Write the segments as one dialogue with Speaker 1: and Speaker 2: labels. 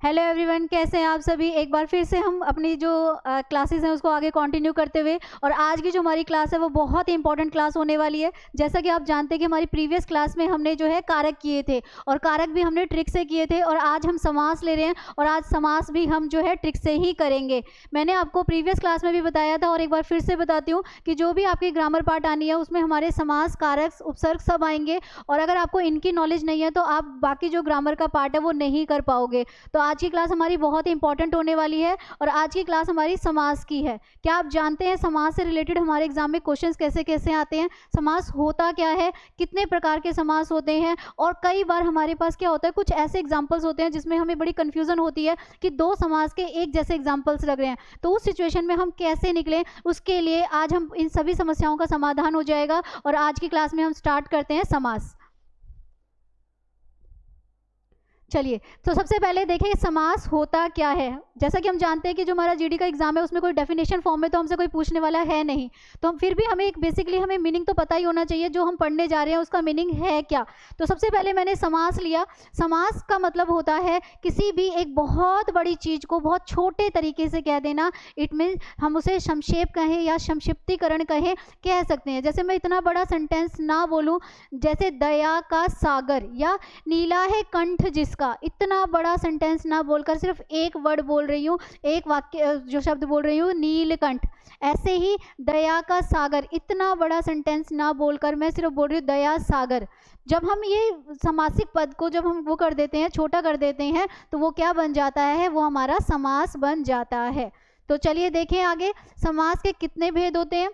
Speaker 1: Hello everyone, कैसे हैं आप सभी। एक बार फिर से हम अपनी जो क्लासेस हैं उसको आगे कंटिन्यू करते हुए, और आज की जो हमारी क्लास है वो बहुत ही इंपॉर्टेंट क्लास होने वाली है। जैसा कि आप जानते हैं कि हमारी प्रीवियस क्लास में हमने जो है कारक किए थे, और कारक भी हमने ट्रिक से किए थे, और आज हम समास ले रहे हैं, और आज समास भी हम जो है ट्रिक से ही करेंगे। मैंने आपको प्रीवियस क्लास में भी बताया था और एक बार फिर से बताती हूँ कि जो भी आपकी ग्रामर पार्ट आनी है उसमें हमारे समास, कारक, उपसर्ग सब आएंगे, और अगर आपको इनकी नॉलेज नहीं है तो आप बाकी जो ग्रामर का पार्ट है वो नहीं कर पाओगे। तो आज की क्लास हमारी बहुत ही इंपॉर्टेंट होने वाली है, और आज की क्लास हमारी समास की है। क्या आप जानते हैं समास से रिलेटेड हमारे एग्जाम में क्वेश्चंस कैसे कैसे आते हैं, समास होता क्या है, कितने प्रकार के समास होते हैं, और कई बार हमारे पास क्या होता है, कुछ ऐसे एग्जाम्पल्स होते हैं जिसमें हमें बड़ी कंफ्यूजन होती है कि दो समास के एक जैसे एग्जाम्पल्स लग रहे हैं, तो उस सिचुएशन में हम कैसे निकलें, उसके लिए आज हम इन सभी समस्याओं का समाधान हो जाएगा। और आज की क्लास में हम स्टार्ट करते हैं समास। चलिए, तो सबसे पहले देखें समास होता क्या है। जैसा कि हम जानते हैं कि जो हमारा जीडी का एग्जाम है उसमें कोई डेफिनेशन फॉर्म में तो हमसे कोई पूछने वाला है नहीं, तो हम फिर भी हमें एक बेसिकली हमें मीनिंग तो पता ही होना चाहिए, जो हम पढ़ने जा रहे हैं उसका मीनिंग है क्या। तो सबसे पहले मैंने समास लिया। समास का मतलब होता है किसी भी एक बहुत बड़ी चीज़ को बहुत छोटे तरीके से कह देना। इट मीन हम उसे संक्षेप कहें या संक्षिप्तीकरण कहें, कह सकते हैं। जैसे मैं इतना बड़ा सेंटेंस ना बोलूँ, जैसे दया का सागर या नीला है कंठ जिसका, इतना बड़ा सेंटेंस ना बोलकर सिर्फ एक वर्ड बोल रही हूँ, एक वाक्य जो शब्द बोल रही हूँ नीलकंठ। ऐसे ही दया का सागर, इतना बड़ा सेंटेंस ना बोलकर मैं सिर्फ बोल रही हूँ दया सागर। जब हम ये समासिक पद को जब हम वो कर देते हैं, छोटा कर देते हैं, तो वो क्या बन जाता है, वो हमारा समास बन जाता है। तो चलिए देखें आगे, समास के कितने भेद होते हैं।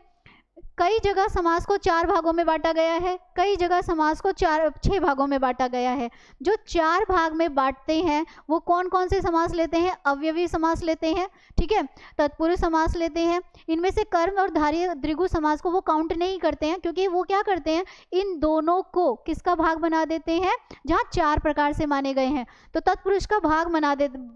Speaker 1: कई जगह समास को 4 भागों में बांटा गया है, कई जगह समास को 6 भागों में बांटा गया है। जो 4 भाग में बांटते हैं वो कौन कौन से समास लेते हैं, अवयवी समास लेते हैं, ठीक है, तत्पुरुष समास लेते हैं। इनमें से कर्म और धार्य द्विगु समास को वो काउंट नहीं करते हैं, क्योंकि वो क्या करते हैं, इन दोनों को किसका भाग बना देते हैं, जहाँ 4 प्रकार से माने गए हैं तो तत्पुरुष का भाग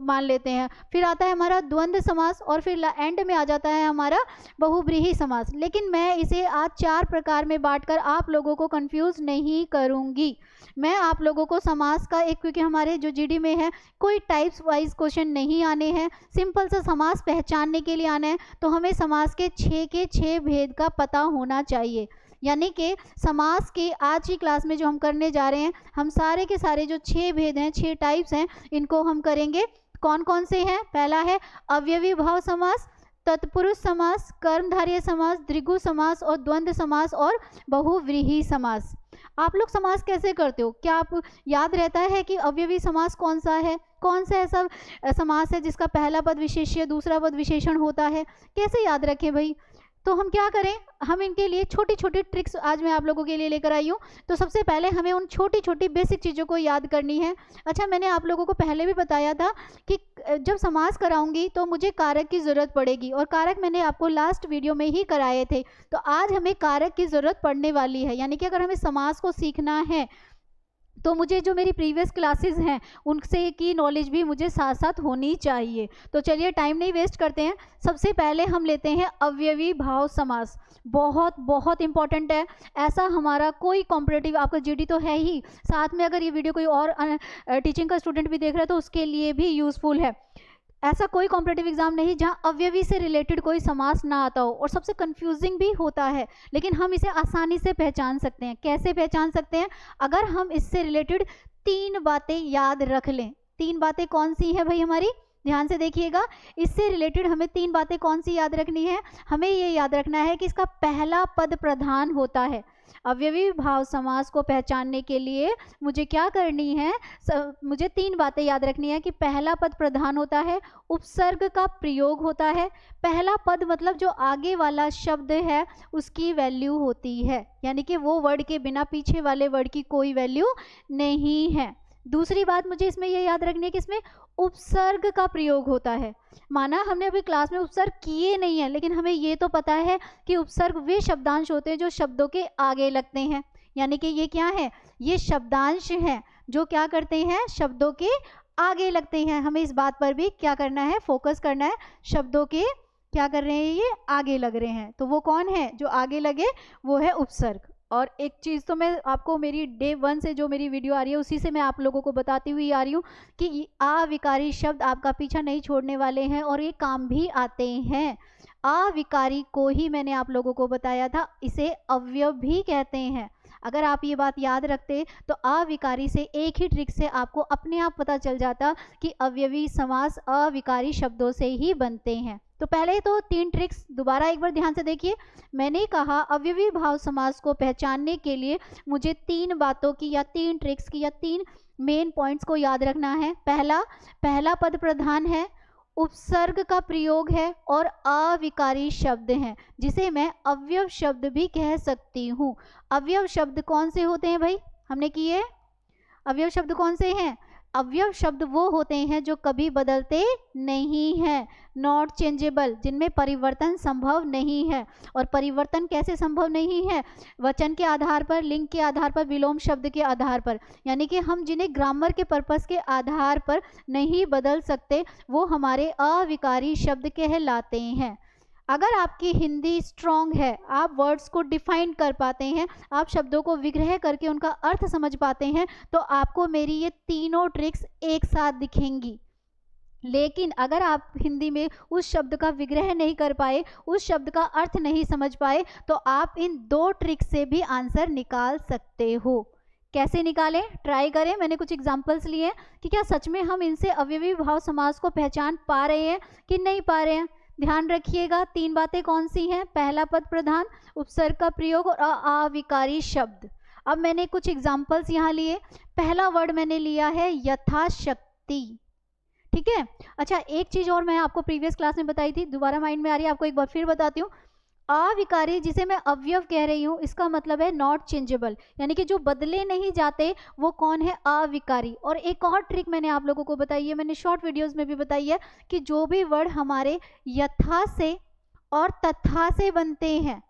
Speaker 1: मान लेते हैं। फिर आता है हमारा द्वंद्व समास, और फिर एंड में आ जाता है हमारा बहुब्रीहि समास। लेकिन मैं इसे आज 4 प्रकार में बांटकर आप लोगों को कंफ्यूज नहीं करूंगी। मैं आप लोगों को समास का एक, क्योंकि हमारे जो जीडी में है कोई टाइप्स वाइज क्वेश्चन नहीं आने हैं, सिंपल सा समास पहचानने के लिए आना है, तो हमें समास के 6 भेद का पता होना चाहिए। यानी कि समास के आज की क्लास में जो हम करने जा रहे हैं, हम सारे के सारे जो 6 भेद हैं, 6 टाइप्स हैं, इनको हम करेंगे। कौन कौन से हैं, पहला है अवयवी भाव समास, तत्पुरुष समास, कर्मधारय समास, द्विगु समास और द्वंद्व समास और बहुव्रीहि समास। आप लोग समास कैसे करते हो, क्या आप याद रहता है कि अवयवी समास कौन सा है, कौन सा ऐसा समास है जिसका पहला पद विशेष्य दूसरा पद विशेषण होता है, कैसे याद रखें भाई। तो हम क्या करें, हम इनके लिए छोटी छोटी ट्रिक्स आज मैं आप लोगों के लिए लेकर आई हूँ। तो सबसे पहले हमें उन छोटी छोटी बेसिक चीज़ों को याद करनी है। अच्छा, मैंने आप लोगों को पहले भी बताया था कि जब समास कराऊंगी तो मुझे कारक की ज़रूरत पड़ेगी, और कारक मैंने आपको लास्ट वीडियो में ही कराए थे। तो आज हमें कारक की ज़रूरत पड़ने वाली है, यानी कि अगर हमें समास को सीखना है तो मुझे जो मेरी प्रीवियस क्लासेस हैं उनसे की नॉलेज भी मुझे साथ साथ होनी चाहिए। तो चलिए टाइम नहीं वेस्ट करते हैं, सबसे पहले हम लेते हैं अवयवी भाव समास। बहुत बहुत इंपॉर्टेंट है, ऐसा हमारा कोई कॉम्पिटिटिव आपका जीडी तो है ही, साथ में अगर ये वीडियो कोई और टीचिंग का स्टूडेंट भी देख रहा है तो उसके लिए भी यूज़फुल है। ऐसा कोई कॉम्पिटिटिव एग्जाम नहीं जहाँ अवयवी से रिलेटेड कोई समास ना आता हो, और सबसे कंफ्यूजिंग भी होता है, लेकिन हम इसे आसानी से पहचान सकते हैं। कैसे पहचान सकते हैं, अगर हम इससे रिलेटेड 3 बातें याद रख लें। 3 बातें कौन सी हैं भाई हमारी, ध्यान से देखिएगा। इससे रिलेटेड हमें 3 बातें कौन सी याद रखनी है, हमें ये याद रखना है कि इसका पहला पद प्रधान होता है। अवयवी भाव समास को पहचानने के लिए मुझे क्या करनी है, मुझे 3 बातें याद रखनी है कि पहला पद प्रधान होता है, उपसर्ग का प्रयोग होता है, पहला पद मतलब जो आगे वाला शब्द है उसकी वैल्यू होती है, यानी कि वो वर्ड के बिना पीछे वाले वर्ड की कोई वैल्यू नहीं है। दूसरी बात मुझे इसमें ये याद रखनी है कि इसमें उपसर्ग का प्रयोग होता है। माना हमने अभी क्लास में उपसर्ग किए नहीं है, लेकिन हमें ये तो पता है कि उपसर्ग वे शब्दांश होते हैं जो शब्दों के आगे लगते हैं, यानी कि ये क्या है, ये शब्दांश हैं जो क्या करते हैं, शब्दों के आगे लगते हैं। हमें इस बात पर भी क्या करना है, फोकस करना है, शब्दों के क्या कर रहे हैं, ये आगे लग रहे हैं, तो वो कौन है जो आगे लगे, वो है उपसर्ग। और एक चीज़ तो मैं आपको मेरी डे 1 से जो मेरी वीडियो आ रही है उसी से मैं आप लोगों को बताती हुई आ रही हूँ कि अविकारी शब्द आपका पीछा नहीं छोड़ने वाले हैं और ये काम भी आते हैं। अविकारी को ही मैंने आप लोगों को बताया था, इसे अवयव भी कहते हैं। अगर आप ये बात याद रखते तो अविकारी से एक ही ट्रिक से आपको अपने आप पता चल जाता कि अवयवी समास अविकारी शब्दों से ही बनते हैं। तो पहले तो 3 ट्रिक्स दोबारा एक बार ध्यान से देखिए। मैंने कहा अवयवी भाव समास को पहचानने के लिए मुझे 3 बातों की या 3 ट्रिक्स की या 3 मेन पॉइंट्स को याद रखना है। पहला पद प्रधान है, उपसर्ग का प्रयोग है और अविकारी शब्द हैं, जिसे मैं अवयव शब्द भी कह सकती हूँ। अवयव शब्द कौन से होते हैं भाई, हमने किए। अवयव शब्द कौन से हैं? अवयव शब्द वो होते हैं जो कभी बदलते नहीं हैं, नॉट चेंजेबल, जिनमें परिवर्तन संभव नहीं है। और परिवर्तन कैसे संभव नहीं है? वचन के आधार पर, लिंग के आधार पर, विलोम शब्द के आधार पर, यानी कि हम जिन्हें ग्रामर के पर्पस के आधार पर नहीं बदल सकते वो हमारे अविकारी शब्द कहलाते हैं। अगर आपकी हिंदी स्ट्रॉन्ग है, आप वर्ड्स को डिफाइन कर पाते हैं, आप शब्दों को विग्रह करके उनका अर्थ समझ पाते हैं, तो आपको मेरी ये तीनों ट्रिक्स एक साथ दिखेंगी। लेकिन अगर आप हिंदी में उस शब्द का विग्रह नहीं कर पाए, उस शब्द का अर्थ नहीं समझ पाए, तो आप इन 2 ट्रिक्स से भी आंसर निकाल सकते हो। कैसे निकालें? ट्राई करें। मैंने कुछ एग्जाम्पल्स लिए हैं कि क्या सच में हम इनसे अवयवी भाव समास को पहचान पा रहे हैं कि नहीं पा रहे हैं। ध्यान रखिएगा 3 बातें कौन सी हैं? पहला पद प्रधान, उपसर्ग का प्रयोग और अविकारी शब्द। अब मैंने कुछ एग्जाम्पल्स यहाँ लिए। पहला वर्ड मैंने लिया है यथाशक्ति, ठीक है। अच्छा, एक चीज और मैं आपको प्रीवियस क्लास में बताई थी, दोबारा माइंड में आ रही है, आपको एक बार फिर बताती हूँ। अविकारी जिसे मैं अवयव कह रही हूँ, इसका मतलब है नॉट चेंजेबल, यानी कि जो बदले नहीं जाते वो कौन है? अविकारी। और एक और ट्रिक मैंने आप लोगों को बताई है, मैंने शॉर्ट वीडियोस में भी बताई है कि जो भी वर्ड हमारे यथा से और तथा से बनते हैं,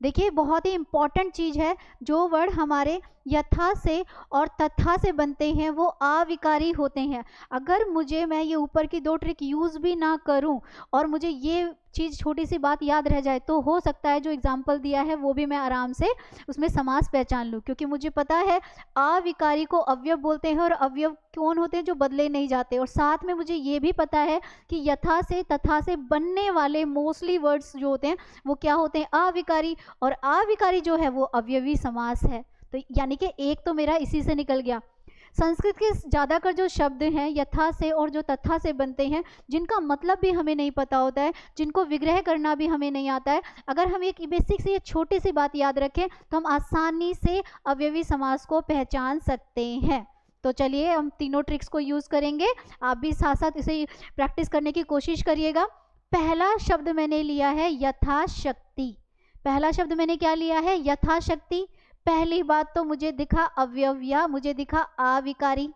Speaker 1: देखिए बहुत ही इंपॉर्टेंट चीज है, जो वर्ड हमारे यथा से और तथा से बनते हैं वो अविकारी होते हैं। अगर मैं ये ऊपर की 2 ट्रिक यूज भी ना करूं और मुझे ये चीज छोटी सी बात याद रह जाए, तो हो सकता है जो एग्जाम्पल दिया है वो भी मैं आराम से उसमें समास पहचान लूं, क्योंकि मुझे पता है अविकारी को अवयव बोलते हैं और अवयव कौन होते हैं? जो बदले नहीं जाते। और साथ में मुझे ये भी पता है कि यथा से तथा से बनने वाले मोस्टली वर्ड्स जो होते हैं वो क्या होते हैं? अविकारी। और अविकारी जो है वो अवयवी समास है। तो यानी कि एक तो मेरा इसी से निकल गया। संस्कृत के ज़्यादातर जो शब्द हैं यथा से और जो तथा से बनते हैं, जिनका मतलब भी हमें नहीं पता होता है, जिनको विग्रह करना भी हमें नहीं आता है, अगर हम एक बेसिक सी छोटी सी बात याद रखें तो हम आसानी से अवयवी समास को पहचान सकते हैं। तो चलिए हम तीनों ट्रिक्स को यूज़ करेंगे, आप भी साथ साथ इसे प्रैक्टिस करने की कोशिश करिएगा। पहला शब्द मैंने लिया है यथाशक्ति। पहला शब्द मैंने क्या लिया है? यथाशक्ति। पहली बात तो मुझे दिखा अवयव या मुझे दिखा अविकारी,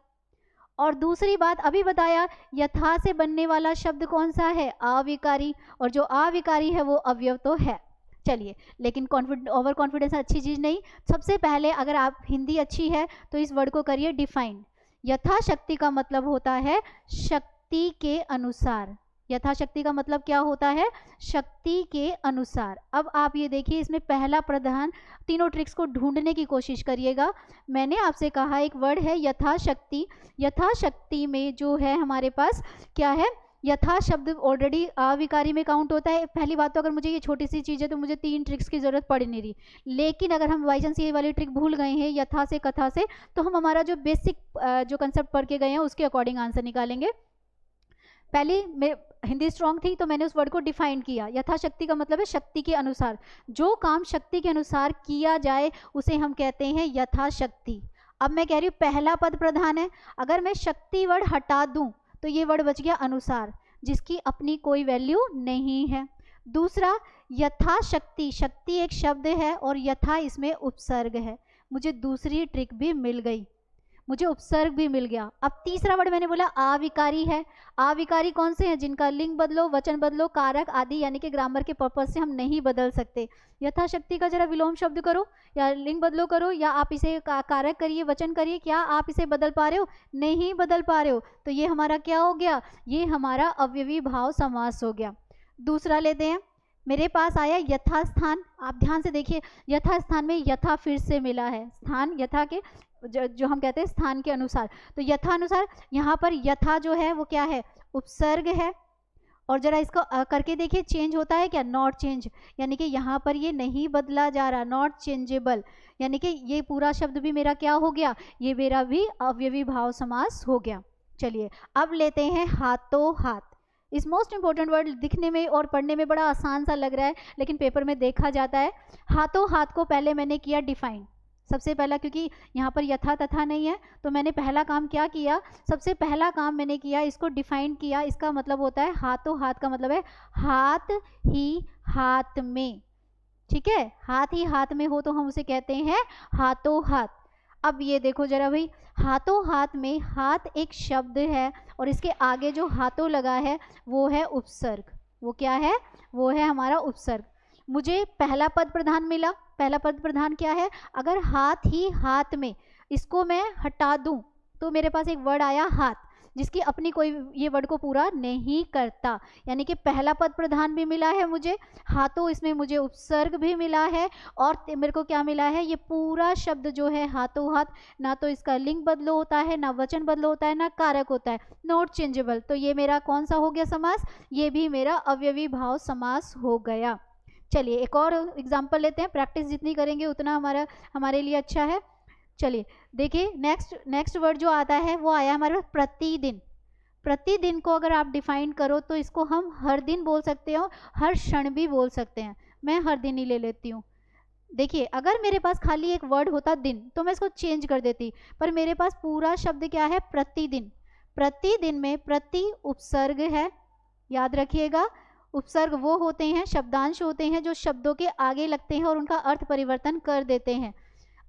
Speaker 1: और दूसरी बात अभी बताया यथा से बनने वाला शब्द कौन सा है? अविकारी, और जो अविकारी है वो अवयव तो है। चलिए, लेकिन ओवर कॉन्फिडेंस अच्छी चीज़ नहीं। सबसे पहले अगर आप हिंदी अच्छी है तो इस वर्ड को करिए डिफाइन। यथाशक्ति का मतलब होता है शक्ति के अनुसार। यथाशक्ति का मतलब क्या होता है? शक्ति के अनुसार। अब आप ये देखिए, इसमें पहला प्रधान, तीनों ट्रिक्स को ढूंढने की कोशिश करिएगा। मैंने आपसे कहा एक वर्ड है यथाशक्ति। यथाशक्ति में जो है हमारे पास क्या है? यथा शब्द ऑलरेडी अविकारी में काउंट होता है। पहली बात तो अगर मुझे ये छोटी सी चीज़ है तो मुझे 3 ट्रिक्स की ज़रूरत पड़ नहीं रही। लेकिन अगर हम बाई चांस ये वाली ट्रिक भूल गए हैं यथा से कथा से, तो हम हमारा जो बेसिक जो कंसेप्ट पढ़ के गए हैं उसके अकॉर्डिंग आंसर निकालेंगे। पहले मैं हिंदी स्ट्रॉन्ग थी तो मैंने उस वर्ड को डिफाइन किया। यथाशक्ति का मतलब है शक्ति के अनुसार, जो काम शक्ति के अनुसार किया जाए उसे हम कहते हैं यथाशक्ति। अब मैं कह रही हूँ पहला पद प्रधान है, अगर मैं शक्ति वर्ड हटा दूं तो ये वर्ड बच गया अनुसार, जिसकी अपनी कोई वैल्यू नहीं है। दूसरा यथाशक्ति, शक्ति एक शब्द है और यथा इसमें उपसर्ग है, मुझे दूसरी ट्रिक भी मिल गई, मुझे उपसर्ग भी मिल गया। अब तीसरा वर्ड मैंने बोला अविकारी है। अविकारी कौन से हैं? जिनका लिंग बदलो, वचन बदलो, कारक आदि, यानी कि ग्रामर के पर्पस से हम नहीं बदल सकते। यथाशक्ति का जरा विलोम शब्द करो या लिंग बदलो करो, या आप इसे कारक करिए, वचन करिए, क्या आप इसे बदल पा रहे हो? नहीं बदल पा रहे हो, तो ये हमारा क्या हो गया? ये हमारा अवयवी भाव समास हो गया। दूसरा लेते हैं, मेरे पास आया यथास्थान, आप ध्यान से देखिए, यथास्थान में यथा फिर से मिला है, स्थान यथा के जो हम कहते हैं स्थान के अनुसार, तो यथा अनुसार यहाँ पर यथा जो है वो क्या है, उपसर्ग है। और जरा इसको करके देखिए, चेंज होता है क्या, नॉट चेंज, यानी कि यहाँ पर ये नहीं बदला जा रहा, नॉट चेंजेबल, यानी कि ये पूरा शब्द भी मेरा क्या हो गया, ये मेरा भी अवयवी भाव समास हो गया। चलिए अब लेते हैं हाथों हाथ। इस मोस्ट इंपॉर्टेंट वर्ड, दिखने में और पढ़ने में बड़ा आसान सा लग रहा है, लेकिन पेपर में देखा जाता है। हाथों हाथ को पहले मैंने किया डिफाइन, सबसे पहला, क्योंकि यहाँ पर यथा तथा नहीं है, तो मैंने पहला काम क्या किया, सबसे पहला काम मैंने किया, इसको डिफाइन किया। इसका मतलब होता है हाथों हाथ का मतलब है हाथ ही हाथ में, ठीक है, हाथ ही हाथ में हो तो हम उसे कहते हैं हाथों हाथ। अब ये देखो जरा भाई, हाथों हाथ में हाथ एक शब्द है और इसके आगे जो हाथों लगा है वो है उपसर्ग, वो क्या है, वो है हमारा उपसर्ग। मुझे पहला पद प्रधान मिला, पहला पद प्रधान क्या है, अगर हाथ ही हाथ में इसको मैं हटा दूं तो मेरे पास एक वर्ड आया हाथ, जिसकी अपनी कोई ये वर्ड को पूरा नहीं करता, यानी कि पहला पद प्रधान भी मिला है मुझे, हाथों इसमें मुझे उपसर्ग भी मिला है, और मेरे को क्या मिला है, ये पूरा शब्द जो है हाथों हाथ, ना तो इसका लिंग बदलो होता है, ना वचन बदलो होता है, ना कारक होता है, नॉट चेंजेबल। तो ये मेरा कौन सा हो गया समास, ये भी मेरा अवयवी भाव समास हो गया। चलिए एक और एग्जाम्पल लेते हैं, प्रैक्टिस जितनी करेंगे उतना हमारे लिए अच्छा है। चलिए देखिए, नेक्स्ट वर्ड जो आता है वो आया हमारे पास प्रतिदिन। प्रतिदिन को अगर आप डिफाइन करो तो इसको हम हर दिन बोल सकते हो, हर क्षण भी बोल सकते हैं, मैं हर दिन ही ले लेती हूँ। देखिए अगर मेरे पास खाली एक वर्ड होता दिन तो मैं इसको चेंज कर देती, पर मेरे पास पूरा शब्द क्या है, प्रतिदिन। प्रतिदिन में प्रति उपसर्ग है, याद रखिएगा, उपसर्ग वो होते हैं, शब्दांश होते हैं जो शब्दों के आगे लगते हैं और उनका अर्थ परिवर्तन कर देते हैं।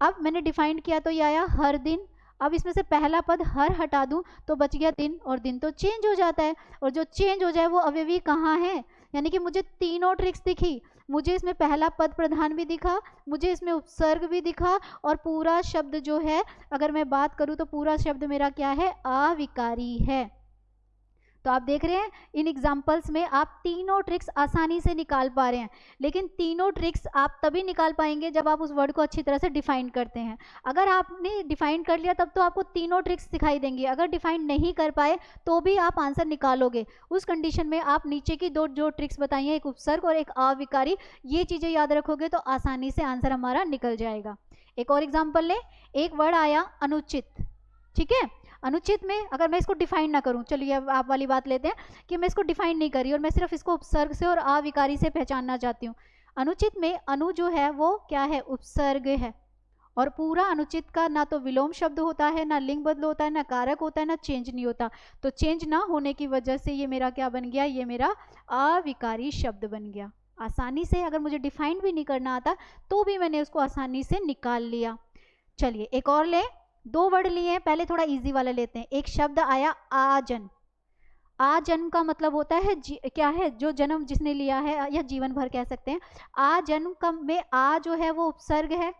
Speaker 1: अब मैंने डिफाइन किया तो ये आया हर दिन। अब इसमें से पहला पद हर हटा दूं तो बच गया दिन, और दिन तो चेंज हो जाता है, और जो चेंज हो जाए वो अवयवी कहाँ है, यानी कि मुझे तीनों ट्रिक्स दिखी, मुझे इसमें पहला पद प्रधान भी दिखा, मुझे इसमें उपसर्ग भी दिखा, और पूरा शब्द जो है, अगर मैं बात करूं तो पूरा शब्द मेरा क्या है, अविकारी है। तो आप देख रहे हैं इन एग्जाम्पल्स में आप तीनों ट्रिक्स आसानी से निकाल पा रहे हैं, लेकिन तीनों ट्रिक्स आप तभी निकाल पाएंगे जब आप उस वर्ड को अच्छी तरह से डिफाइन करते हैं। अगर आपने डिफाइन कर लिया तब तो आपको तीनों ट्रिक्स दिखाई देंगी, अगर डिफाइन नहीं कर पाए तो भी आप आंसर निकालोगे। उस कंडीशन में आप नीचे की जो ट्रिक्स बताई हैं, एक उपसर्ग और एक अविकारी, ये चीज़ें याद रखोगे तो आसानी से आंसर हमारा निकल जाएगा। एक और एग्जाम्पल लें, एक वर्ड आया अनुचित, ठीक है, अनुचित में अगर मैं इसको डिफाइन ना करूं, चलिए अब आप वाली बात लेते हैं कि मैं इसको डिफाइन नहीं करी और मैं सिर्फ इसको उपसर्ग से और अविकारी से पहचानना चाहती हूँ। अनुचित में अनु जो है वो क्या है, उपसर्ग है, और पूरा अनुचित का ना तो विलोम शब्द होता है, ना लिंग बदल होता है, ना कारक होता है, ना चेंज नहीं होता। तो चेंज ना होने की वजह से ये मेरा क्या बन गया, ये मेरा अविकारी शब्द बन गया। आसानी से, अगर मुझे डिफाइन भी नहीं करना आता तो भी मैंने उसको आसानी से निकाल लिया। चलिए एक और लें, दो वर्ड लिए हैं, पहले थोड़ा इजी वाला लेते हैं। एक शब्द आया आजन्म। आजन्म का मतलब होता है क्या है, जो जन्म जिसने लिया है, या जीवन भर कह सकते हैं। आजन्म का में आ जो है वो उपसर्ग है।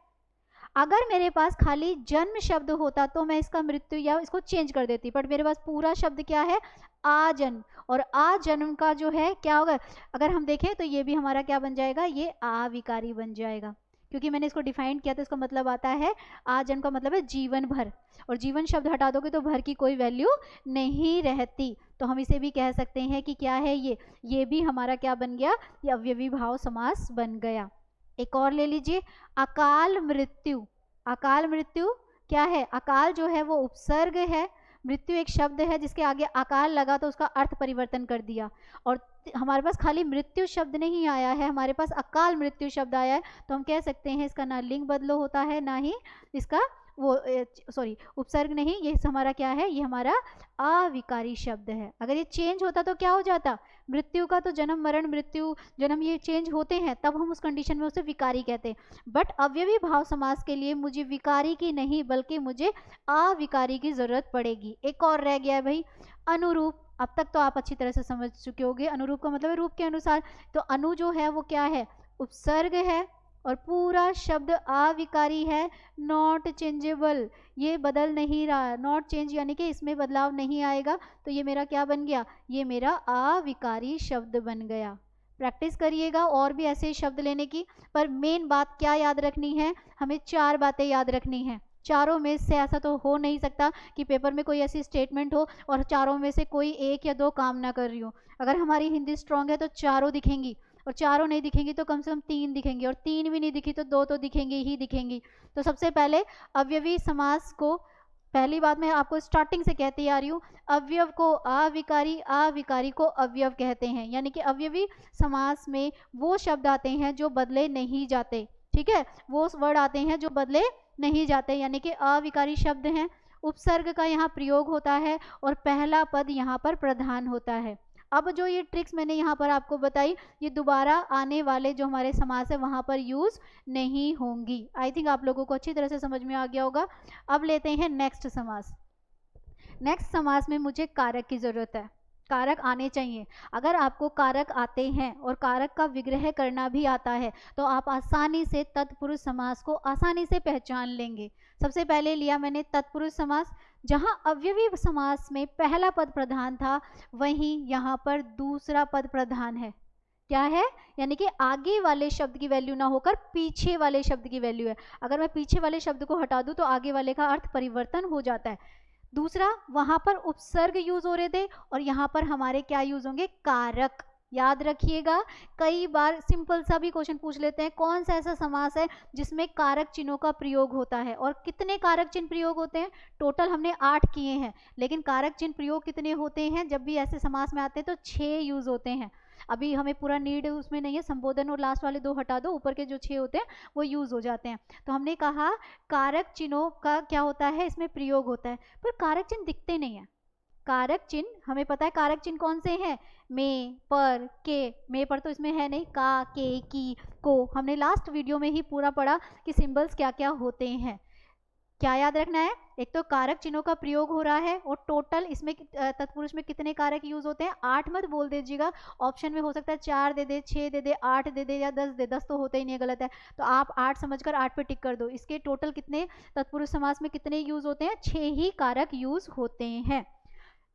Speaker 1: अगर मेरे पास खाली जन्म शब्द होता तो मैं इसका मृत्यु या इसको चेंज कर देती, बट मेरे पास पूरा शब्द क्या है, आजन्म, और आजन्म का जो है क्या होगा, अगर हम देखें तो ये भी हमारा क्या बन जाएगा, ये अविकारी बन जाएगा, क्योंकि मैंने इसको डिफाइन किया तो इसका मतलब आता है, आजन्म का मतलब है जीवन भर, और जीवन शब्द हटा दोगे तो भर की कोई वैल्यू नहीं रहती। तो हम इसे भी कह सकते हैं कि क्या है, ये भी हमारा क्या बन गया, ये अवयवी भाव समास बन गया। एक और ले लीजिए, अकाल मृत्यु। अकाल मृत्यु क्या है, अकाल जो है वो उपसर्ग है, मृत्यु एक शब्द है जिसके आगे अकाल लगा तो उसका अर्थ परिवर्तन कर दिया, और हमारे पास खाली मृत्यु शब्द नहीं आया है, हमारे पास अकाल मृत्यु शब्द आया है, तो हम कह सकते हैं इसका ना लिंग बदलो होता है, ना ही इसका वो उपसर्ग नहीं, ये हमारा क्या है, ये हमारा अविकारी शब्द है। अगर ये चेंज होता तो क्या हो जाता, मृत्यु का तो जन्म मरण मृत्यु जन्म ये चेंज होते हैं, तब हम उस कंडीशन में उसे विकारी कहते हैं। बट अवयवी भाव समास के लिए मुझे विकारी की नहीं बल्कि मुझे अविकारी की जरूरत पड़ेगी। एक और रह गया है भाई, अनुरूप। अब तक तो आप अच्छी तरह से समझ चुके होंगे, अनुरूप का मतलब है रूप के अनुसार। तो अनु जो है वो क्या है, उपसर्ग है, और पूरा शब्द अविकारी है, नॉट चेंजेबल, ये बदल नहीं रहा, नॉट चेंज यानी कि इसमें बदलाव नहीं आएगा, तो ये मेरा क्या बन गया, ये मेरा अविकारी शब्द बन गया। प्रैक्टिस करिएगा और भी ऐसे शब्द लेने की। पर मेन बात क्या याद रखनी है, हमें 4 बातें याद रखनी है। चारों में से ऐसा तो हो नहीं सकता कि पेपर में कोई ऐसी स्टेटमेंट हो और चारों में से कोई 1 या 2 काम ना कर रही हो। अगर हमारी हिंदी स्ट्रांग है तो चारों दिखेंगी, और चारों नहीं दिखेंगी तो कम से कम 3 दिखेंगी, और 3 भी नहीं दिखी तो 2 तो दिखेंगी ही दिखेंगी। तो सबसे पहले अवयवी समास को, पहली बात मैं आपको स्टार्टिंग से कहती आ रही हूँ, अवयव को अविकारी, अविकारी को अवयव कहते हैं। यानी कि अवयवी समास में वो शब्द आते हैं जो बदले नहीं जाते, ठीक है, वो वर्ड आते हैं जो बदले नहीं जाते, यानी कि अविकारी शब्द हैं। उपसर्ग का यहाँ प्रयोग होता है और पहला पद यहाँ पर प्रधान होता है। अब जो ये ट्रिक्स मैंने यहाँ पर आपको बताई, ये दोबारा आने वाले जो हमारे समास है वहाँ पर यूज नहीं होंगी। आई थिंक आप लोगों को अच्छी तरह से समझ में आ गया होगा। अब लेते हैं नेक्स्ट समास। नेक्स्ट समास में मुझे कारक की जरूरत है, कारक आने चाहिए। अगर आपको कारक आते हैं और कारक का विग्रह करना भी आता है तो आप आसानी से तत्पुरुष समास को आसानी से पहचान लेंगे। सबसे पहले लिया मैंने तत्पुरुष समास, जहां अवयवी समास में पहला पद प्रधान था, वहीं यहाँ पर दूसरा पद प्रधान है। क्या है, यानी कि आगे वाले शब्द की वैल्यू ना होकर पीछे वाले शब्द की वैल्यू है। अगर मैं पीछे वाले शब्द को हटा दूं तो आगे वाले का अर्थ परिवर्तन हो जाता है। दूसरा, वहां पर उपसर्ग यूज हो रहे थे और यहाँ पर हमारे क्या यूज होंगे, कारक। याद रखिएगा, कई बार सिंपल सा भी क्वेश्चन पूछ लेते हैं, कौन सा ऐसा समास है जिसमें कारक चिन्हों का प्रयोग होता है, और कितने कारक चिन्ह प्रयोग होते हैं। टोटल हमने 8 किए हैं, लेकिन कारक चिन्ह प्रयोग कितने होते हैं, जब भी ऐसे समास में आते हैं तो 6 यूज होते हैं। अभी हमें पूरा नीड उसमें नहीं है, संबोधन और लास्ट वाले 2 हटा दो, ऊपर के जो 6 होते हैं वो यूज हो जाते हैं। तो हमने कहा कारक चिन्हों का क्या होता है, इसमें प्रयोग होता है, पर कारक चिन्ह दिखते नहीं है। कारक चिन्ह हमें पता है, कारक चिन्ह कौन से हैं, में, पर, के। में पर तो इसमें है नहीं, का, के, की, को हमने लास्ट वीडियो में ही पूरा पढ़ा कि सिंबल्स क्या क्या होते हैं। क्या याद रखना है, एक तो कारक चिन्हों का प्रयोग हो रहा है, और टोटल इसमें तत्पुरुष में कितने कारक यूज होते हैं, 8 मत बोल दीजिएगा, ऑप्शन में हो सकता है 4 दे दे, 6 दे दे, 8 दे दे या 10 दे, 10 तो होता ही नहीं है, गलत है। तो आप 8 समझकर 8 पे टिक कर दो। इसके टोटल कितने तत्पुरुष समास में कितने यूज होते हैं, 6 ही कारक यूज होते हैं।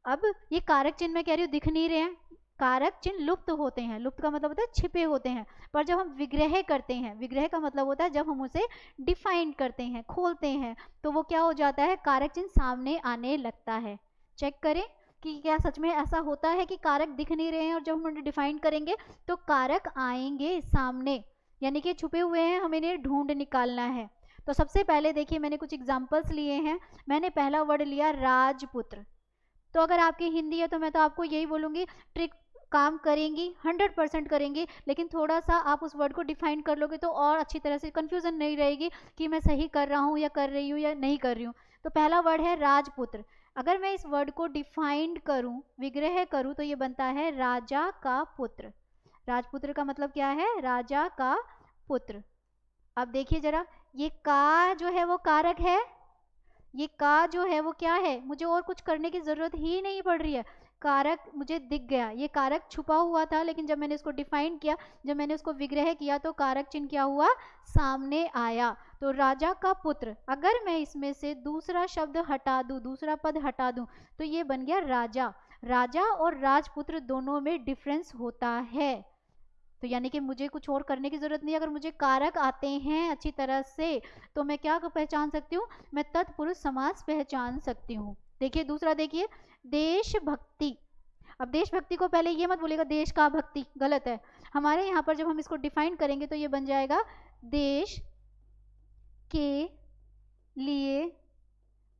Speaker 1: अब ये कारक चिन्ह मैं कह रही हूँ दिख नहीं रहे हैं, कारक चिन्ह लुप्त होते हैं। लुप्त का मतलब होता है छिपे होते हैं, पर जब हम विग्रह करते हैं, विग्रह का मतलब होता है जब हम उसे डिफाइन करते हैं, खोलते हैं, तो वो क्या हो जाता है, कारक चिन्ह सामने आने लगता है। चेक करें कि क्या सच में ऐसा होता है कि कारक दिख नहीं रहे हैं और जब हम उन्हें डिफाइन करेंगे तो कारक आएंगे सामने, यानी कि छुपे हुए हैं, हमें इन्हें ढूंढ निकालना है। तो सबसे पहले देखिए, मैंने कुछ एग्जाम्पल्स लिए हैं। मैंने पहला वर्ड लिया राजपुत्र। तो अगर आपकी हिंदी है तो मैं तो आपको यही बोलूँगी, ट्रिक काम करेंगी, 100% करेंगी, लेकिन थोड़ा सा आप उस वर्ड को डिफाइन कर लोगे तो और अच्छी तरह से कन्फ्यूज़न नहीं रहेगी कि मैं सही कर रहा हूँ या कर रही हूँ या नहीं कर रही हूँ। तो पहला वर्ड है राजपुत्र। अगर मैं इस वर्ड को डिफाइन करूँ, विग्रह करूँ, तो ये बनता है राजा का पुत्र। राजपुत्र का मतलब क्या है, राजा का पुत्र। अब देखिए जरा, ये का जो है वो कारक है, ये का जो है वो क्या है, मुझे और कुछ करने की जरूरत ही नहीं पड़ रही है, कारक मुझे दिख गया। ये कारक छुपा हुआ था, लेकिन जब मैंने इसको डिफाइन किया, जब मैंने उसको विग्रह किया, तो कारक चिन्ह क्या हुआ, सामने आया। तो राजा का पुत्र, अगर मैं इसमें से दूसरा शब्द हटा दूं, दूसरा पद हटा दूं, तो ये बन गया राजा। राजा और राजपुत्र दोनों में डिफरेंस होता है। तो यानी कि मुझे कुछ और करने की जरूरत नहीं है। अगर मुझे कारक आते हैं अच्छी तरह से तो मैं क्या पहचान सकती हूँ, मैं तत्पुरुष समास पहचान सकती हूँ। देखिए दूसरा, देखिए देशभक्ति। अब देशभक्ति को पहले ये मत बोलिएगा देश का भक्ति, गलत है। हमारे यहाँ पर जब हम इसको डिफाइन करेंगे तो ये बन जाएगा देश के लिए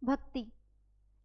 Speaker 1: भक्ति।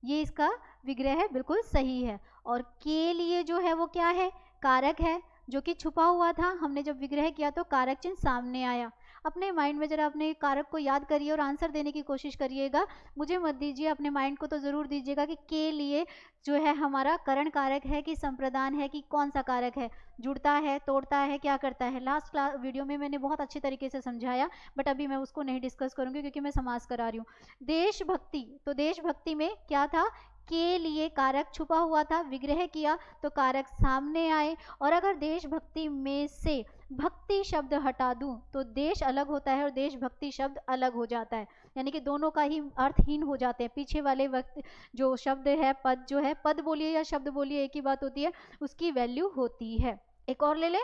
Speaker 1: ये इसका विग्रह बिल्कुल सही है। और के लिए जो है वो क्या है, कारक है जो कि छुपा हुआ था। हमने जब विग्रह किया तो कारक चिन्ह सामने आया। अपने माइंड में जरा अपने कारक को याद करिए और आंसर देने की कोशिश करिएगा। मुझे मत दीजिए, अपने माइंड को तो ज़रूर दीजिएगा कि के लिए जो है हमारा करण कारक है कि संप्रदान है कि कौन सा कारक है, जुड़ता है, तोड़ता है, क्या करता है। लास्ट वीडियो में मैंने बहुत अच्छी तरीके से समझाया, बट अभी मैं उसको नहीं डिस्कस करूँगी क्योंकि मैं समास करा रही हूँ। देशभक्ति, तो देशभक्ति में क्या था, के लिए कारक छुपा हुआ था, विग्रह किया तो कारक सामने आए। और अगर देशभक्ति में से भक्ति शब्द हटा दूं तो देश अलग होता है और देशभक्ति शब्द अलग हो जाता है, यानी कि दोनों का ही अर्थहीन हो जाते हैं। पीछे वाले वक्त जो शब्द है, पद जो है, पद बोलिए या शब्द बोलिए एक ही बात होती है, उसकी वैल्यू होती है। एक और ले लें,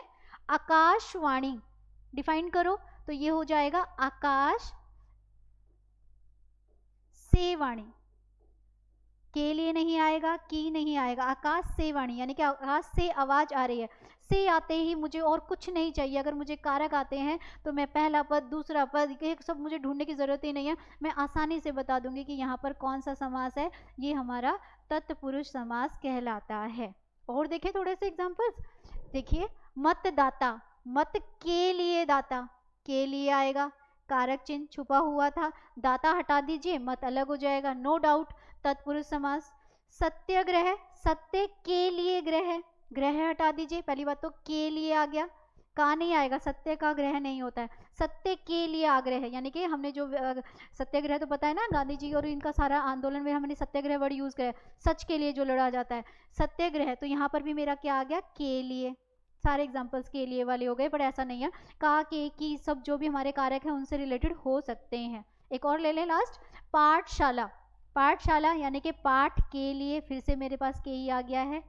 Speaker 1: आकाशवाणी डिफाइन करो तो ये हो जाएगा आकाश से वाणी, के लिए नहीं आएगा, की नहीं आएगा, आकाश से वाणी यानी कि आकाश से आवाज आ रही है। से आते ही मुझे और कुछ नहीं चाहिए, अगर मुझे कारक आते हैं तो मैं पहला पद दूसरा पद ये सब मुझे ढूंढने की जरूरत ही नहीं है, मैं आसानी से बता दूंगी कि यहाँ पर कौन सा समास है, ये हमारा तत्पुरुष समास कहलाता है। और देखिए थोड़े से एग्जाम्पल्स, देखिए मतदाता, मत के लिए दाता, के लिए आएगा, कारक चिन्ह छुपा हुआ था, दाता हटा दीजिए मत अलग हो जाएगा, नो डाउट तत्पुरुष समास। सत्याग्रह, सत्य के लिए ग्रह, ग्रह हटा दीजिए, पहली बात तो के लिए आ गया, का नहीं आएगा, सत्य का ग्रह नहीं होता है, सत्य के लिए आग्रह है, यानी कि हमने जो सत्याग्रह तो पता है ना, गांधी जी और इनका सारा आंदोलन में हमने सत्याग्रह वर्ड यूज किया है, सच के लिए जो लड़ा जाता है सत्याग्रह, तो यहाँ पर भी मेरा क्या आ गया, के लिए। सारे एग्जाम्पल्स के लिए वाले हो गए, पर ऐसा नहीं है, का के की सब जो भी हमारे कारक है उनसे रिलेटेड हो सकते हैं। एक और ले लें लास्ट, पाठशाला, पाठशाला यानी कि पाठ के लिए, फिर से मेरे पास के ही आ गया है,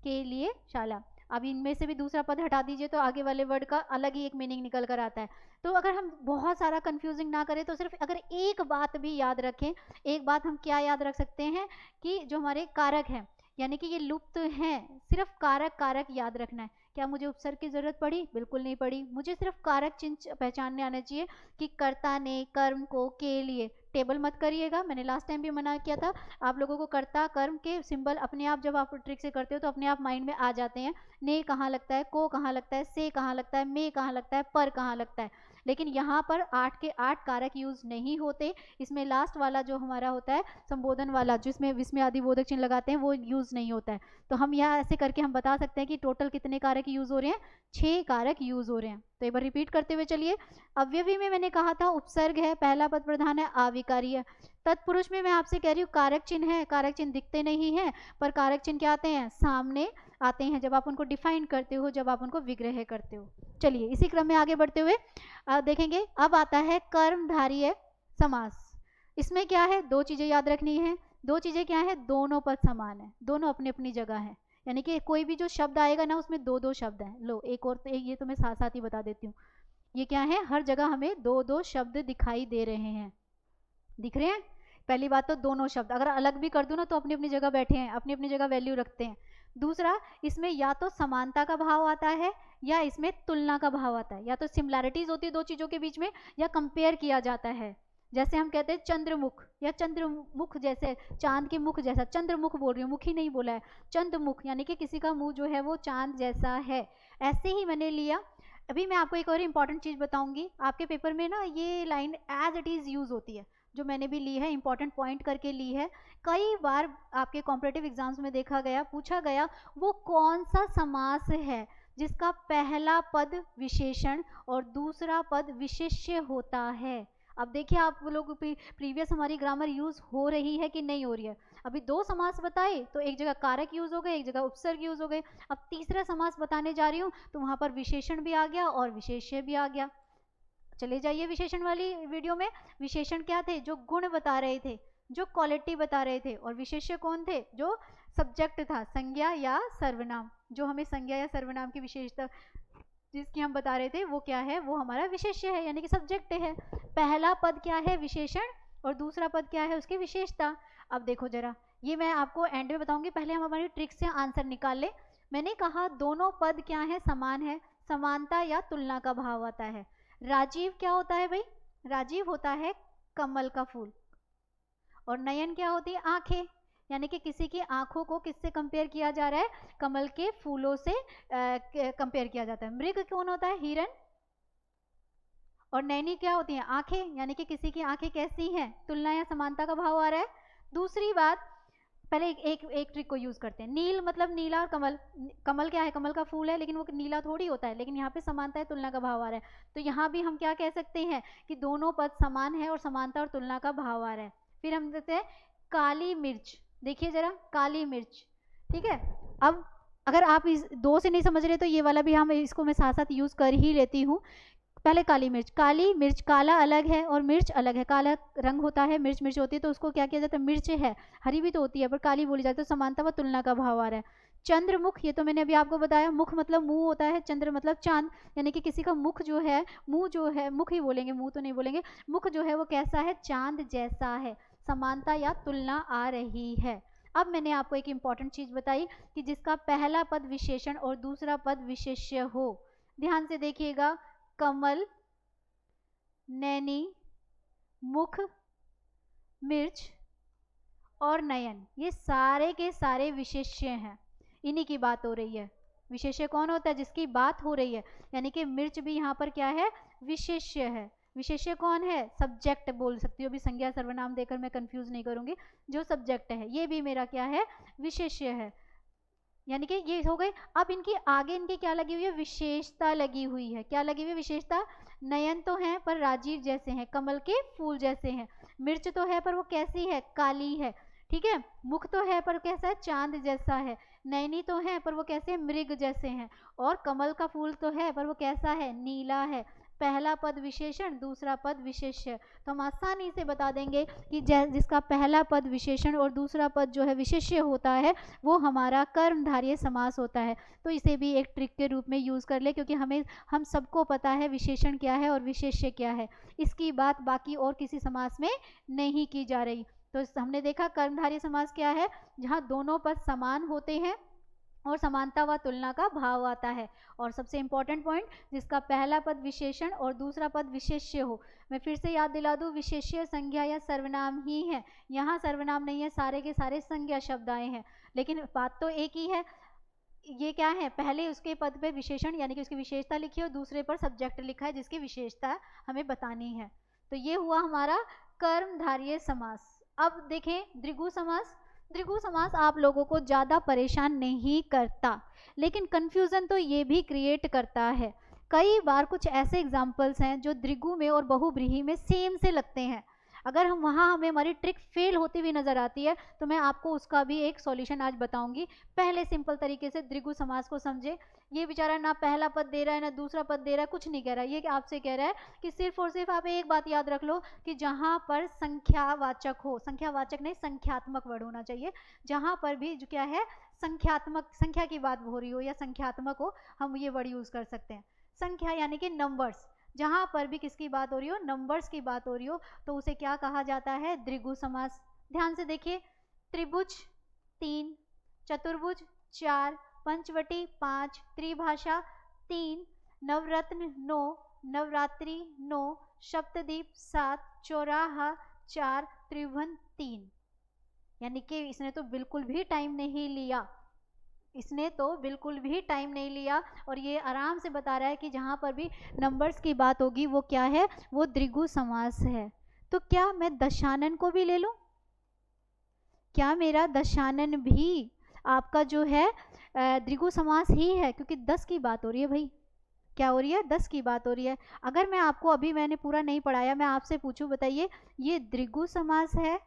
Speaker 1: के लिए शाला। अब इनमें से भी दूसरा पद हटा दीजिए तो आगे वाले वर्ड का अलग ही एक मीनिंग निकल कर आता है। तो अगर हम बहुत सारा कंफ्यूजिंग ना करें तो सिर्फ अगर एक बात भी याद रखें, एक बात हम क्या याद रख सकते हैं कि जो हमारे कारक हैं यानी कि ये लुप्त हैं, सिर्फ कारक कारक याद रखना है। क्या मुझे उपसर्ग की जरूरत पड़ी? बिल्कुल नहीं पड़ी, मुझे सिर्फ कारक चिन्ह पहचानने आना चाहिए कि कर्ता ने कर्म को के लिए, टेबल मत करिएगा, मैंने लास्ट टाइम भी मना किया था, आप लोगों को कर्ता कर्म के सिंबल अपने आप जब आप ट्रिक से करते हो तो अपने आप माइंड में आ जाते हैं, ने कहाँ लगता है, को कहाँ लगता है, से कहाँ लगता है, में कहाँ लगता है, पर कहाँ लगता है, लेकिन यहाँ पर 8 के 8 कारक यूज नहीं होते, इसमें लास्ट वाला जो हमारा होता है संबोधन वाला जिसमें विस्मय आदि बोधक चिन्ह लगाते हैं वो यूज नहीं होता है। तो हम यहाँ ऐसे करके हम बता सकते हैं कि टोटल कितने कारक यूज हो रहे हैं, 6 कारक यूज हो रहे हैं। तो एक बार रिपीट करते हुए चलिए, अव्यवी में मैंने कहा था उपसर्ग है, पहला पद प्रधान है, आविकारी है। तत्पुरुष में मैं आपसे कह रही हूँ कारक चिन्ह है, कारक चिन्ह दिखते नहीं है, पर कारक चिन्ह क्या आते हैं, सामने आते हैं जब आप उनको डिफाइन करते हो, जब आप उनको विग्रह करते हो। चलिए इसी क्रम में आगे बढ़ते हुए देखेंगे, अब आता है कर्मधारय समास। इसमें क्या है, दो चीजें याद रखनी है, दो चीजें क्या है, दोनों पद समान है, दोनों अपनी अपनी जगह है, यानी कि कोई भी जो शब्द आएगा ना उसमें दो दो शब्द हैं। लो एक और तो ये तो मैं साथ साथ ही बता देती हूँ, ये क्या है, हर जगह हमें दो दो शब्द दिखाई दे रहे हैं, दिख रहे हैं। पहली बात तो दोनों शब्द अगर अलग भी कर दूं ना तो अपनी अपनी जगह बैठे हैं, अपनी अपनी जगह वैल्यू रखते हैं। दूसरा, इसमें या तो समानता का भाव आता है या इसमें तुलना का भाव आता है, या तो सिमिलैरिटीज होती है दो चीजों के बीच में, या कंपेयर किया जाता है। जैसे हम कहते हैं चंद्रमुख या चंद्रमुख, जैसे चांद के मुख जैसा, चंद्रमुख बोल रही हूँ, मुख ही नहीं बोला है, चंद्रमुख यानी कि किसी का मुंह जो है वो चांद जैसा है, ऐसे ही मैंने लिया। अभी मैं आपको एक और इम्पॉर्टेंट चीज बताऊंगी, आपके पेपर में ना ये line as it is use होती है, जो मैंने भी ली है, इंपॉर्टेंट पॉइंट करके ली है। कई बार आपके कॉम्पिटिटिव एग्जाम्स में देखा गया, पूछा गया वो कौन सा समास है जिसका पहला पद विशेषण और दूसरा पद विशेष्य होता है। अब देखिए आप लोग प्रीवियस हमारी ग्रामर यूज हो रही है कि नहीं हो रही है। अभी दो समास बताए तो एक जगह कारक यूज हो गए, एक जगह उपसर्ग यूज हो गए, अब तीसरा समास बताने जा रही हूँ तो वहां पर विशेषण भी आ गया और विशेष्य भी आ गया। चले जाइए विशेषण वाली वीडियो में, विशेषण क्या थे, जो गुण बता रहे थे, जो क्वालिटी बता रहे थे, और विशेष्य कौन थे, जो सब्जेक्ट था, संज्ञा या सर्वनाम, जो हमें संज्ञा या सर्वनाम की विशेषता जिसकी हम बता रहे थे वो क्या है, वो हमारा विशेष्य है यानी कि सब्जेक्ट है। पहला पद क्या है, विशेषण, और दूसरा पद क्या है, उसकी विशेषता। अब देखो जरा, ये मैं आपको एंड में बताऊंगी, पहले हम हमारी ट्रिक से आंसर निकाल ले। मैंने कहा दोनों पद क्या है, समान है, समानता या तुलना का भाव आता है। राजीव क्या होता है भाई, राजीव होता है कमल का फूल, और नयन क्या होती है, आंखें, यानी कि किसी की आंखों को किससे कंपेयर किया जा रहा है, कमल के फूलों से कंपेयर किया जाता है। मृग कौन होता है, हिरन, और नैनी क्या होती है, आंखें, यानी कि किसी की आंखें कैसी हैं, तुलना या समानता का भाव आ रहा है। दूसरी बात, पहले एक ट्रिक को यूज करते हैं, नील मतलब नीला, और कमल, कमल क्या है, कमल का फूल है लेकिन वो नीला थोड़ी होता है, लेकिन यहाँ पे समानता है, तुलना का भाव आ रहा है, तो यहाँ भी हम क्या कह सकते हैं कि दोनों पद समान है और समानता और तुलना का भाव आ रहा है। फिर हम कहते हैं काली मिर्च, देखिए जरा, काली मिर्च, ठीक है। अब अगर आप इस दो से नहीं समझ रहे तो ये वाला भी हम इसको मैं साथ साथ यूज कर ही लेती हूँ। पहले काली मिर्च, काली मिर्च, काला अलग है और मिर्च अलग है, काला रंग होता है, मिर्च मिर्च होती है, तो उसको क्या किया जाता है, मिर्च है, हरी भी तो होती है पर काली बोली जाती है, तो समानता व तुलना का भाव आ रहा है। चंद्रमुख, ये तो मैंने अभी आपको बताया, मुख मतलब मुंह होता है, चंद्र मतलब चांद, यानी कि किसी का मुख जो है, मुंह जो है, मुख ही बोलेंगे, मुंह तो नहीं बोलेंगे, मुख जो है वो कैसा है, चांद जैसा है, समानता या तुलना आ रही है। अब मैंने आपको एक इंपॉर्टेंट चीज बताई कि जिसका पहला पद विशेषण और दूसरा पद विशेष्य हो। ध्यान से देखिएगा, कमल, नैनी, मुख, मिर्च और नयन, ये सारे के सारे विशेष्य हैं, इन्हीं की बात हो रही है। विशेष्य कौन होता है, जिसकी बात हो रही है, यानी कि मिर्च भी यहाँ पर क्या है, विशेष्य है। विशेष्य कौन है, सब्जेक्ट बोल सकती हो, अभी संज्ञा सर्वनाम देकर मैं कंफ्यूज नहीं करूंगी, जो सब्जेक्ट है ये भी मेरा क्या है, विशेष्य है, यानी कि ये हो गए। अब इनकी आगे इनकी क्या लगी हुई है, विशेषता लगी हुई है। क्या लगी हुई है, विशेषता। नयन तो है पर राजीव जैसे हैं, कमल के फूल जैसे हैं। मिर्च तो है पर वो कैसी है, काली है, ठीक है। मुख तो है पर कैसा है, चांद जैसा है। नैनी तो है पर वो कैसे, मृग जैसे हैं। और कमल का फूल तो है पर वो कैसा है, नीला है। पहला पद विशेषण, दूसरा पद विशेष्य, तो हम आसानी से बता देंगे कि जिसका पहला पद विशेषण और दूसरा पद जो है विशेष्य होता है, वो हमारा कर्मधारय समास होता है। तो इसे भी एक ट्रिक के रूप में यूज़ कर ले, क्योंकि हम सबको पता है विशेषण क्या है और विशेष्य क्या है। इसकी बात बाकी और किसी समास में नहीं की जा रही। तो हमने देखा कर्मधारय समास क्या है, जहाँ दोनों पद समान होते हैं और समानता व तुलना का भाव आता है। और सबसे इंपॉर्टेंट पॉइंट, जिसका पहला पद विशेषण और दूसरा पद विशेष्य हो। मैं फिर से याद दिला दूं, विशेष्य संज्ञा या सर्वनाम ही है, यहाँ सर्वनाम नहीं है, सारे के सारे संज्ञा शब्द आए हैं, लेकिन बात तो एक ही है। ये क्या है, पहले उसके पद पे विशेषण यानी कि उसकी विशेषता लिखी और दूसरे पर सब्जेक्ट लिखा है जिसकी विशेषता हमें बतानी है। तो ये हुआ हमारा कर्मधारय समास। अब देखें द्विगु समास। द्विगु समास आप लोगों को ज़्यादा परेशान नहीं करता, लेकिन कन्फ्यूज़न तो ये भी क्रिएट करता है। कई बार कुछ ऐसे एग्जाम्पल्स हैं जो द्विगु में और बहुब्रीहि में सेम से लगते हैं। अगर हमें हमारी ट्रिक फेल होती हुई नज़र आती है, तो मैं आपको उसका भी एक सॉल्यूशन आज बताऊंगी। पहले सिंपल तरीके से द्विगु समास को समझे। ये बेचारा ना पहला पद दे रहा है ना दूसरा पद दे रहा है, कुछ नहीं कह रहा है, ये आपसे कह रहा है कि सिर्फ और सिर्फ आप एक बात याद रख लो कि जहाँ पर संख्यावाचक हो, संख्यावाचक नहीं संख्यात्मक वर्ड होना चाहिए, जहाँ पर भी जो क्या है संख्यात्मक, संख्या की बात हो रही हो या संख्यात्मक हो, हम ये वर्ड यूज़ कर सकते हैं। संख्या यानी कि नंबर्स, जहाँ पर भी किसकी बात हो रही हो, नंबर्स की बात हो रही हो, तो उसे क्या कहा जाता है, द्विगु समास। ध्यान से देखिए, त्रिभुज 3, चतुर्भुज 4, पंचवटी 5, त्रिभाषा 3, नवरत्न 9, नवरात्रि 9, सप्तदीप 7, चौराहा 4, त्रिभुवन 3। यानी कि इसने तो बिल्कुल भी टाइम नहीं लिया, इसने तो बिल्कुल भी टाइम नहीं लिया, और ये आराम से बता रहा है कि जहाँ पर भी नंबर्स की बात होगी वो क्या है, वो द्विगु समास है। तो क्या मैं दशानन को भी ले लूँ, क्या मेरा दशानन भी आपका जो है द्विगु समास ही है, क्योंकि 10 की बात हो रही है भाई, क्या हो रही है, 10 की बात हो रही है। अगर मैं आपको, अभी मैंने पूरा नहीं पढ़ाया, मैं आपसे पूछूं बताइए ये द्विगु समास है,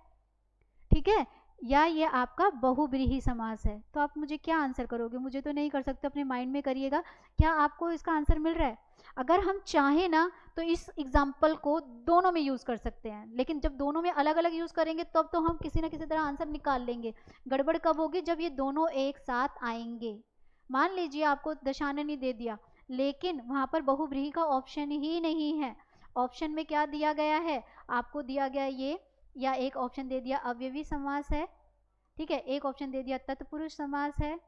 Speaker 1: ठीक है, या ये आपका बहुब्रीहि समास है, तो आप मुझे क्या आंसर करोगे, मुझे तो नहीं कर सकते, अपने माइंड में करिएगा। क्या आपको इसका आंसर मिल रहा है? अगर हम चाहें ना तो इस एग्जाम्पल को दोनों में यूज़ कर सकते हैं, लेकिन जब दोनों में अलग अलग यूज़ करेंगे तब तो हम किसी ना किसी तरह आंसर निकाल लेंगे। गड़बड़ कब होगी, जब ये दोनों एक साथ आएंगे। मान लीजिए आपको दशानन ही दे दिया, लेकिन वहाँ पर बहुब्रीहि का ऑप्शन ही नहीं है। ऑप्शन में क्या दिया गया है, आपको दिया गया ये, या एक ऑप्शन दे दिया अव्ययी समास है, ठीक है, एक ऑप्शन दे दिया तत्पुरुष समास है,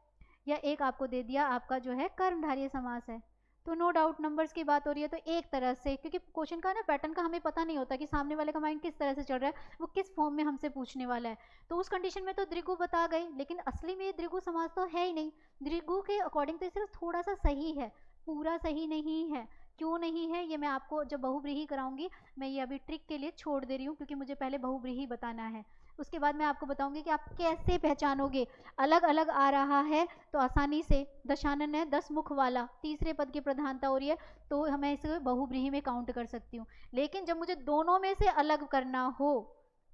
Speaker 1: या एक आपको दे दिया आपका जो है कर्मधारय समास है। तो नो डाउट नंबर्स की बात हो रही है, तो एक तरह से, क्योंकि क्वेश्चन का ना पैटर्न का हमें पता नहीं होता कि सामने वाले का माइंड किस तरह से चल रहा है, वो किस फॉर्म में हमसे पूछने वाला है, तो उस कंडीशन में तो द्विगु बता गए, लेकिन असली में ये द्विगु समास तो है ही नहीं। द्विगु के अकॉर्डिंग तो सिर्फ थोड़ा सा सही है, पूरा सही नहीं है। क्यों नहीं है, ये मैं आपको जब बहुब्रीहि कराऊंगी, मैं ये अभी ट्रिक के लिए छोड़ दे रही हूँ, क्योंकि मुझे पहले बहुब्रीहि बताना है। उसके बाद मैं आपको बताऊंगी कि आप कैसे पहचानोगे। अलग अलग आ रहा है तो आसानी से, दशानन है 10 मुख वाला, तीसरे पद की प्रधानता हो रही है, तो हमें इसे बहुब्रीहि में काउंट कर सकती हूँ। लेकिन जब मुझे दोनों में से अलग करना हो,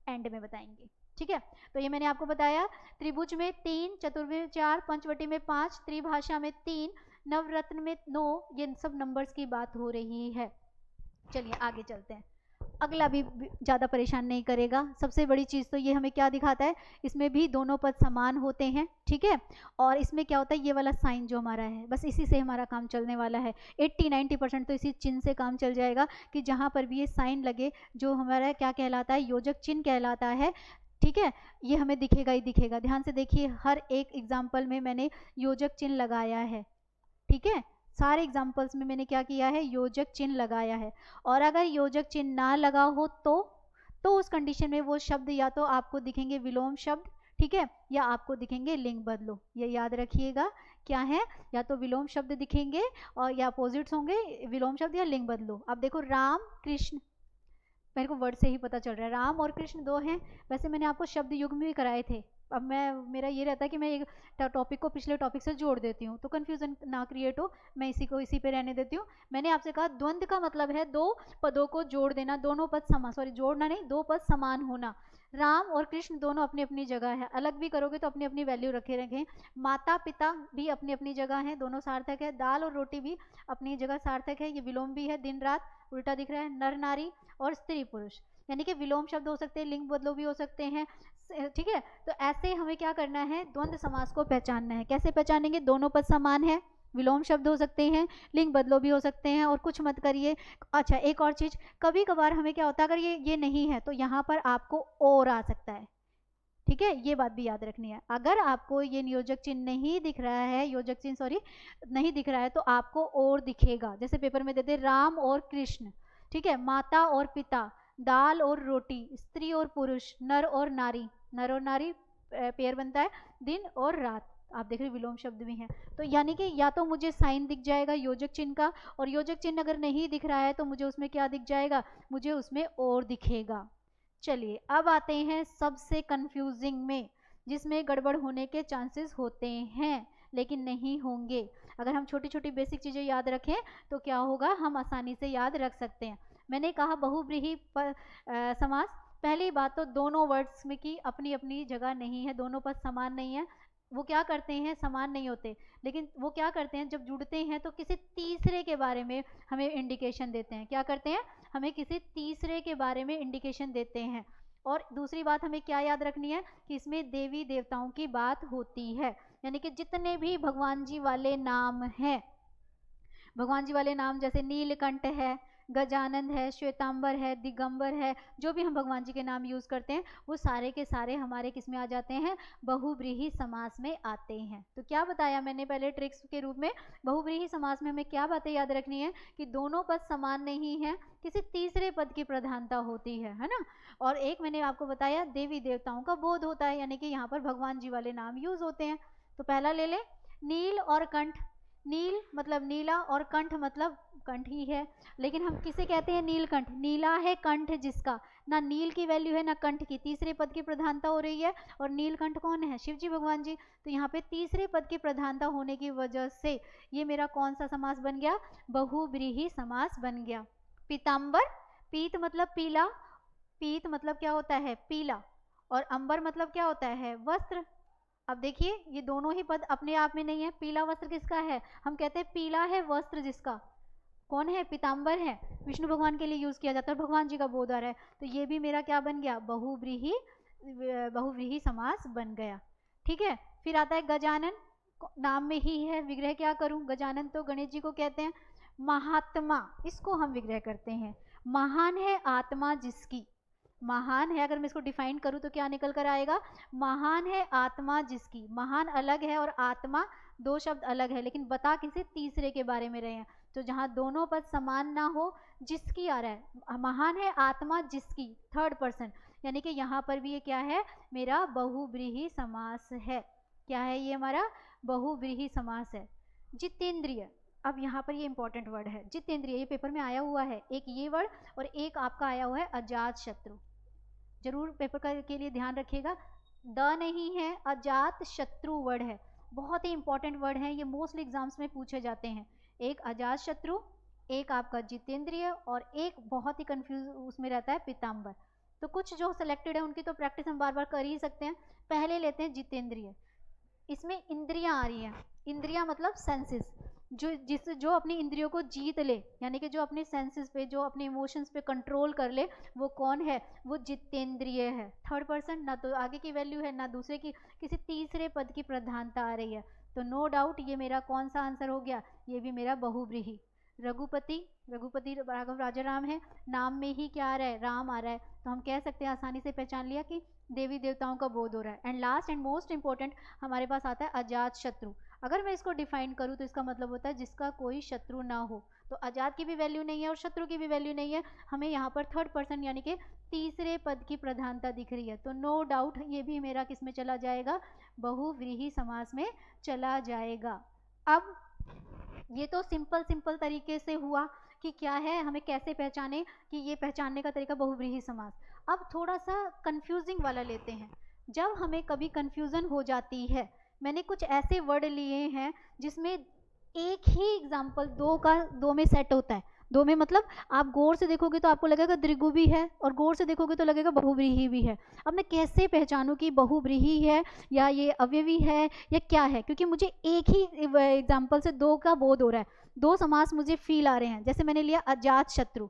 Speaker 1: एंड में बताएंगे, ठीक है। तो ये मैंने आपको बताया, त्रिभुज में 3, चतुर्भुज 4, पंचवटी में 5, त्रिभाषा में 3, नवरत्न में 9, ये सब नंबर्स की बात हो रही है। चलिए आगे चलते हैं। अगला भी ज़्यादा परेशान नहीं करेगा। सबसे बड़ी चीज़ तो ये हमें क्या दिखाता है, इसमें भी दोनों पद समान होते हैं, ठीक है। और इसमें क्या होता है, ये वाला साइन जो हमारा है, बस इसी से हमारा काम चलने वाला है। 80-90% तो इसी चिन्ह से काम चल जाएगा कि जहाँ पर भी ये साइन लगे, जो हमारा क्या कहलाता है, योजक चिन्ह कहलाता है, ठीक है। ये हमें दिखेगा ही दिखेगा। ध्यान से देखिए, हर एक एग्जाम्पल में मैंने योजक चिन्ह लगाया है, ठीक है। सारे एग्जाम्पल्स में मैंने क्या किया है, योजक चिन्ह लगाया है। और अगर योजक चिन्ह ना लगा हो तो उस कंडीशन में वो शब्द या तो आपको दिखेंगे विलोम शब्द, ठीक है, या आपको दिखेंगे लिंग बदलो। ये याद रखिएगा, क्या है, या तो विलोम शब्द दिखेंगे और या अपोजिट्स होंगे, विलोम शब्द या लिंग बदलो। अब देखो, राम कृष्ण, मेरे को वर्ड से ही पता चल रहा है, राम और कृष्ण दो हैं। वैसे मैंने आपको शब्द युग्म भी कराए थे। अब मेरा ये रहता है कि मैं एक टॉपिक को पिछले टॉपिक से जोड़ देती हूँ, तो कन्फ्यूजन ना क्रिएट हो, मैं इसी पे रहने देती हूँ। मैंने आपसे कहा द्वंद्व का मतलब है दो पदों को जोड़ देना, दोनों पद समान, सॉरी जोड़ना नहीं, दो पद समान होना। राम और कृष्ण दोनों अपनी अपनी जगह है, अलग भी करोगे तो अपनी अपनी वैल्यू रखे रखें। माता पिता भी अपनी अपनी जगह है, दोनों सार्थक है। दाल और रोटी भी अपनी जगह सार्थक है, ये विलोम भी है। दिन रात उल्टा दिख रहा है। नर नारी और स्त्री पुरुष, यानी कि विलोम शब्द हो सकते हैं, लिंग बदलो भी हो सकते हैं, ठीक है। तो ऐसे हमें क्या करना है, द्वंद्व समास को पहचानना है। कैसे पहचानेंगे, दोनों पद समान है, विलोम शब्द हो सकते हैं, लिंग बदलो भी हो सकते हैं, और कुछ मत करिए। अच्छा, एक और चीज, कभी कभार हमें क्या होता है, अगर ये नहीं है तो यहाँ पर आपको और आ सकता है, ठीक है। ये बात भी याद रखनी है। अगर आपको ये नियोजक चिन्ह नहीं दिख रहा है, योजक चिन्ह सॉरी नहीं दिख रहा है, तो आपको और दिखेगा। जैसे पेपर में देते राम और कृष्ण, ठीक है, माता और पिता, दाल और रोटी, स्त्री और पुरुष, नर और नारी, नर और नारी पेयर बनता है, दिन और रात। आप देख रहे विलोम शब्द भी हैं। तो यानी कि या तो मुझे साइन दिख जाएगा योजक चिन्ह का, और योजक चिन्ह अगर नहीं दिख रहा है तो मुझे उसमें क्या दिख जाएगा, मुझे उसमें और दिखेगा। चलिए, अब आते हैं सबसे कंफ्यूजिंग में, जिसमें गड़बड़ होने के चांसेस होते हैं लेकिन नहीं होंगे। अगर हम छोटी छोटी बेसिक चीज़ें याद रखें तो क्या होगा, हम आसानी से याद रख सकते हैं। मैंने कहा बहुव्रीहि समास। पहली बात तो दोनों वर्ड्स में की अपनी अपनी जगह नहीं है, दोनों पद समान नहीं है। वो क्या करते हैं, समान नहीं होते, लेकिन वो क्या करते हैं, जब जुड़ते हैं तो किसी तीसरे के बारे में हमें इंडिकेशन देते हैं। क्या करते हैं, हमें किसी तीसरे के बारे में इंडिकेशन देते हैं। और दूसरी बात हमें क्या याद रखनी है कि इसमें देवी देवताओं की बात होती है, यानी कि जितने भी भगवान जी वाले नाम हैं, भगवान जी वाले नाम जैसे नीलकंठ है, गजानंद है, श्वेतांबर है, दिगंबर है, जो भी हम भगवान जी के नाम यूज करते हैं वो सारे के सारे हमारे किस में आ जाते हैं, बहुव्रीहि समास में आते हैं। तो क्या बताया मैंने पहले ट्रिक्स के रूप में, बहुव्रीहि समास में हमें क्या बातें याद रखनी है कि दोनों पद समान नहीं है, किसी तीसरे पद की प्रधानता होती है ना। और एक मैंने आपको बताया देवी देवताओं का बोध होता है, यानी कि यहाँ पर भगवान जी वाले नाम यूज होते हैं। तो पहला ले लें, नील और कंठ। नील मतलब नीला और कंठ मतलब कंठ ही है, लेकिन हम किसे कहते हैं, नीलकंठ। नीला है कंठ जिसका, ना नील की वैल्यू है ना कंठ की, तीसरे पद की प्रधानता हो रही है। और नीलकंठ कौन है, शिव जी भगवान जी। तो यहाँ पे तीसरे पद की प्रधानता होने की वजह से ये मेरा कौन सा समास बन गया, बहुव्रीहि समास बन गया। पीताम्बर, पीत मतलब पीला, पीत मतलब क्या होता है, पीला, और अंबर मतलब क्या होता है, वस्त्र। अब देखिए, ये दोनों ही पद अपने आप में नहीं है। पीला वस्त्र किसका है, हम कहते हैं पीला है वस्त्र जिसका, कौन है, पीताम्बर है, विष्णु भगवान के लिए यूज किया जाता है, भगवान जी का बोध आ रहा है। तो ये भी मेरा क्या बन गया, बहुव्रीहि समास बन गया, ठीक है। फिर आता है गजानन, नाम में ही है, विग्रह क्या करूं, गजानन तो गणेश जी को कहते हैं। महात्मा, इसको हम विग्रह करते हैं। महान है आत्मा जिसकी, महान है, अगर मैं इसको डिफाइन करूं तो क्या निकल कर आएगा, महान है आत्मा जिसकी। महान अलग है और आत्मा, दो शब्द अलग है, लेकिन बता किसी तीसरे के बारे में रहे हैं। तो जहां दोनों पद समान ना हो, जिसकी आ रहा है, महान है आत्मा जिसकी, थर्ड पर्सन, यानी कि यहाँ पर भी ये क्या है, मेरा बहुव्रीहि समास है। क्या है ये, हमारा बहुव्रीहि समास है। जितेंद्रिय, अब यहाँ पर ये इंपॉर्टेंट वर्ड है जितेंद्रिय, ये पेपर में आया हुआ है, एक ये वर्ड और एक आपका आया हुआ है अजात शत्रु। जरूर पेपर के लिए ध्यान रखिएगा, द नहीं है, अजात शत्रु वर्ड है, बहुत ही इंपॉर्टेंट वर्ड है, ये मोस्टली एग्जाम्स में पूछे जाते हैं। एक अजात शत्रु, एक आपका जितेंद्रिय, और एक बहुत ही कंफ्यूज उसमें रहता है पीताम्बर। तो कुछ जो सिलेक्टेड है उनकी तो प्रैक्टिस हम बार बार कर ही सकते हैं। पहले लेते हैं जितेंद्रिय, इसमें इंद्रियां आ रही हैं, इंद्रियां मतलब सेंसेस, जो अपनी इंद्रियों को जीत ले, यानी कि जो अपने सेंसेस पे, जो अपने इमोशंस पे कंट्रोल कर ले, वो कौन है? वो जितेंद्रिय है। थर्ड पर्सन, ना तो आगे की वैल्यू है ना दूसरे की, किसी तीसरे पद की प्रधानता आ रही है। तो नो डाउट ये मेरा कौन सा आंसर हो गया? ये भी मेरा बहुव्रीहि। रघुपति, रघुपति राघव राजा राम है, नाम में ही क्या आ रहा है? राम आ रहा है। तो हम कह सकते हैं, आसानी से पहचान लिया कि देवी देवताओं का बोध हो रहा है। And last and most important हमारे पास आता है अजात शत्रु। अगर मैं इसको डिफाइन करूँ तो इसका मतलब होता है जिसका कोई शत्रु ना हो। तो अजात की भी वैल्यू नहीं है और शत्रु की भी वैल्यू नहीं है, हमें यहाँ पर थर्ड पर्सन यानी कि तीसरे पद की प्रधानता दिख रही है। तो नो डाउट ये भी मेरा किस में चला जाएगा? बहुव्रीहि समास में चला जाएगा। अब ये तो सिंपल तरीके से हुआ कि क्या है, हमें कैसे पहचाने, कि ये पहचानने का तरीका बहुव्रीहि समास। अब थोड़ा सा कंफ्यूजिंग वाला लेते हैं। जब हमें कभी कंफ्यूजन हो जाती है, मैंने कुछ ऐसे वर्ड लिए हैं जिसमें एक ही एग्जाम्पल दो में सेट होता है। दो में मतलब आप गौर से देखोगे तो आपको लगेगा द्विगु भी है, और गौर से देखोगे तो लगेगा बहुव्रीहि भी है। अब मैं कैसे पहचानूं कि बहुव्रीहि है या ये अव्यवी है या क्या है? क्योंकि मुझे एक ही एग्जाम्पल से दो का बोध हो रहा है, दो समास मुझे फील आ रहे हैं। जैसे मैंने लिया अजात शत्रु,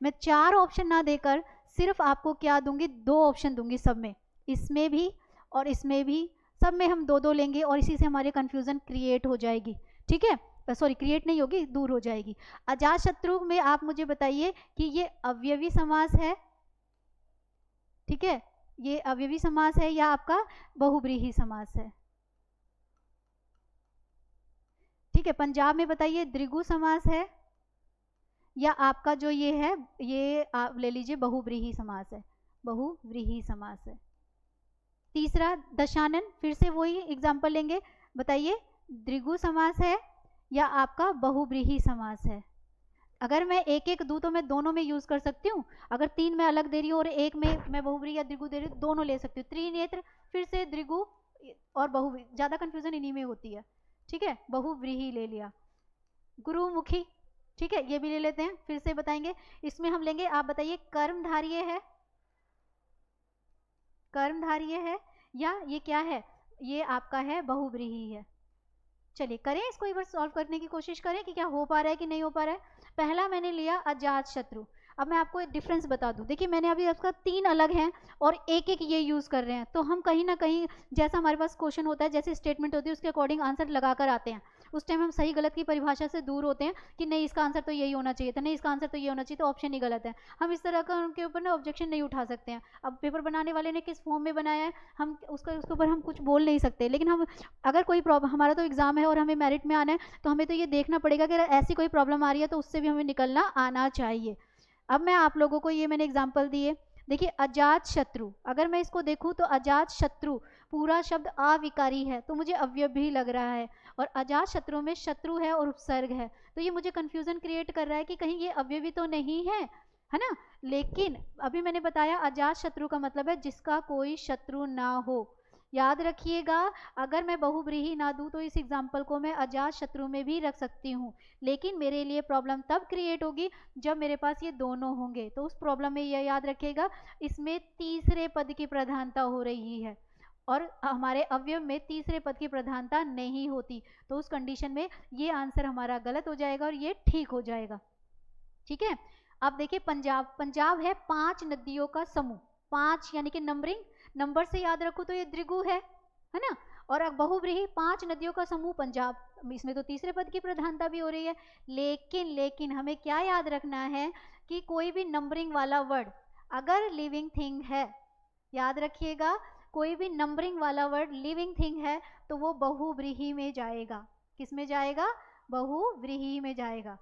Speaker 1: मैं चार ऑप्शन ना देकर सिर्फ आपको क्या दूंगी? दो ऑप्शन दूंगी सब में, इसमें भी और इसमें भी, सब में हम दो दो लेंगे और इसी से हमारी कंफ्यूजन क्रिएट हो जाएगी। ठीक है, सॉरी क्रिएट नहीं होगी, दूर हो जाएगी। अजात शत्रु में आप मुझे बताइए कि ये अवयवी समास है, ठीक है, ये अवयवी समास है या आपका बहुव्रीहि समास है? ठीक है, पंजाब में बताइए द्विगु समास है या आपका जो ये है ये आप ले लीजिए बहुव्रीहि समास है, बहुव्रीहि समास है। तीसरा दशानन, फिर से वही एग्जाम्पल लेंगे, बताइए द्विगु समास है या आपका बहुव्रीहि समास है? अगर मैं एक एक दूं तो मैं दोनों में यूज कर सकती हूँ। अगर तीन में अलग दे रही हूँ और एक में मैं बहुव्रीहि या द्विगु दे रही हूँ, दोनों ले सकती हूँ। त्रिनेत्र, फिर से द्विगु और बहुव्रीहि, ज्यादा कंफ्यूजन इन्हीं में होती है। ठीक है, बहुव्रीहि ले लिया। गुरुमुखी, ठीक है, ये भी ले लेते हैं, फिर से बताएंगे। इसमें हम लेंगे, आप बताइए कर्मधारीय है, कर्मधारीय है या ये क्या है? ये आपका है बहुव्रीहि है। चलिए करें इसको एक बार सॉल्व करने की कोशिश करें कि क्या हो पा रहा है कि नहीं हो पा रहा है। पहला मैंने लिया अजात शत्रु। अब मैं आपको एक डिफरेंस बता दूं, देखिए मैंने अभी आपका तीन अलग हैं और एक एक ये यूज कर रहे हैं, तो हम कहीं ना कहीं जैसा हमारे पास क्वेश्चन होता है, जैसे स्टेटमेंट होती है उसके अकॉर्डिंग आंसर लगा कर आते हैं। उस टाइम हम सही गलत की परिभाषा से दूर होते हैं कि नहीं इसका आंसर तो यही होना चाहिए था, नहीं इसका आंसर तो ये होना चाहिए, तो ऑप्शन ही गलत है। हम इस तरह का उनके ऊपर ना ऑब्जेक्शन नहीं उठा सकते हैं। अब पेपर बनाने वाले ने किस फॉर्म में बनाया है, हम उसके ऊपर हम कुछ बोल नहीं सकते। लेकिन हम अगर कोई प्रॉब्लम, हमारा तो एग्जाम है और हमें मेरिट में आना है, तो हमें तो ये देखना पड़ेगा कि ऐसी कोई प्रॉब्लम आ रही है तो उससे भी हमें निकलना आना चाहिए। अब मैं आप लोगों को ये मैंने एग्जाम्पल दिए, देखिए अजात शत्रु, अगर मैं इसको देखूं तो अजात शत्रु पूरा शब्द अविकारी है, तो मुझे अव्यय भी लग रहा है, और अजात शत्रु में शत्रु है और उपसर्ग है, तो ये मुझे कंफ्यूजन क्रिएट कर रहा है कि कहीं ये अव्यय तो नहीं है ना। लेकिन अभी मैंने बताया अजात शत्रु का मतलब है जिसका कोई शत्रु ना हो। याद रखिएगा, अगर मैं बहुव्रीहि ना दूं तो इस एग्जाम्पल को मैं अजात शत्रु में भी रख सकती हूँ, लेकिन मेरे लिए प्रॉब्लम तब क्रिएट होगी जब मेरे पास ये दोनों होंगे। तो उस प्रॉब्लम में यह याद रखिएगा, इसमें तीसरे पद की प्रधानता हो रही है और हमारे अवयव में तीसरे पद की प्रधानता नहीं होती, तो उस कंडीशन में ये आंसर हमारा गलत हो जाएगा और ये ठीक हो जाएगा। ठीक है, अब देखिए पंजाब, पंजाब है 5 नदियों का समूह, 5 यानी कि नंबरिंग, नंबर से याद रखो तो ये द्विगु है ना। और अब बहुव्रीहि 5 नदियों का समूह पंजाब, इसमें तो तीसरे पद की प्रधानता भी हो रही है। लेकिन हमें क्या याद रखना है कि कोई भी नंबरिंग वाला वर्ड अगर लिविंग थिंग है, याद रखिएगा कोई भी नंबरिंग वाला वर्ड लिविंग थिंग है तो वो बहुव्रीहि में जाएगा। किस में जाएगा? बहुव्रीहि में जाएगा।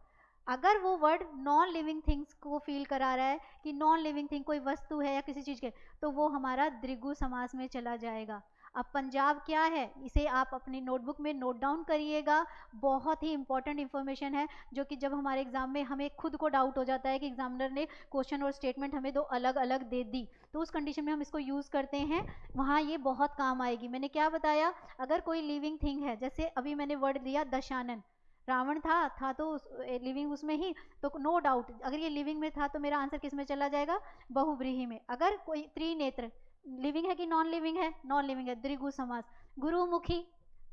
Speaker 1: अगर वो वर्ड नॉन लिविंग थिंग्स को फील करा रहा है कि नॉन लिविंग थिंग कोई वस्तु है या किसी चीज के, तो वो हमारा द्विगु समास में चला जाएगा। अब पंजाब क्या है, इसे आप अपनी नोटबुक में नोट डाउन करिएगा, बहुत ही इंपॉर्टेंट इंफॉर्मेशन है जो कि जब हमारे एग्जाम में हमें खुद को डाउट हो जाता है कि एग्जामिनर ने क्वेश्चन और स्टेटमेंट हमें दो अलग अलग दे दी, तो उस कंडीशन में हम इसको यूज करते हैं, वहाँ ये बहुत काम आएगी। मैंने क्या बताया, अगर कोई लिविंग थिंग है, जैसे अभी मैंने वर्ड दिया दशानन, रावण था तो लिविंग उसमें ही, तो नो डाउट अगर ये लिविंग में था तो मेरा आंसर किस में चला जाएगा? बहुव्रीहि में। अगर कोई त्रिनेत्र लिविंग है कि नॉन लिविंग है? नॉन लिविंग है, द्विगु समास। गुरुमुखी,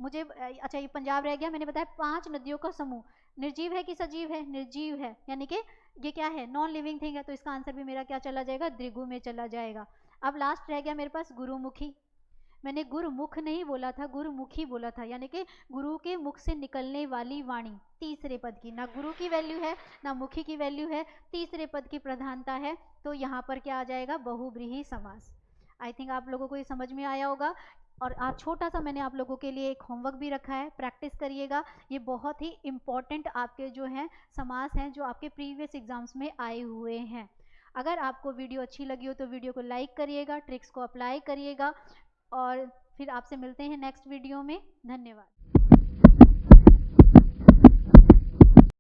Speaker 1: मुझे अच्छा ये पंजाब रह गया। मैंने बताया 5 नदियों का समूह, निर्जीव है कि सजीव है? निर्जीव है, यानी कि ये क्या है, नॉन लिविंग थिंग है, तो इसका आंसर भी मेरा क्या चला जाएगा, द्रिगु में चला जाएगा। अब लास्ट रह गया मेरे पास गुरुमुखी। मैंने गुरुमुख नहीं बोला था, गुरुमुखी बोला था, यानी कि गुरु के मुख से निकलने वाली वाणी। तीसरे पद की, ना गुरु की वैल्यू है ना मुखी की वैल्यू है, तीसरे पद की प्रधानता है, तो यहाँ पर क्या आ जाएगा, बहुब्रीहि समास। आई थिंक आप लोगों को ये समझ में आया होगा। और आज छोटा सा मैंने आप लोगों के लिए एक होमवर्क भी रखा है, प्रैक्टिस करिएगा। ये बहुत ही इम्पॉर्टेंट आपके जो हैं समास हैं, जो आपके प्रीवियस एग्जाम्स में आए हुए हैं। अगर आपको वीडियो अच्छी लगी हो तो वीडियो को लाइक करिएगा, ट्रिक्स को अप्लाई करिएगा, और फिर आपसे मिलते हैं नेक्स्ट वीडियो में। धन्यवाद।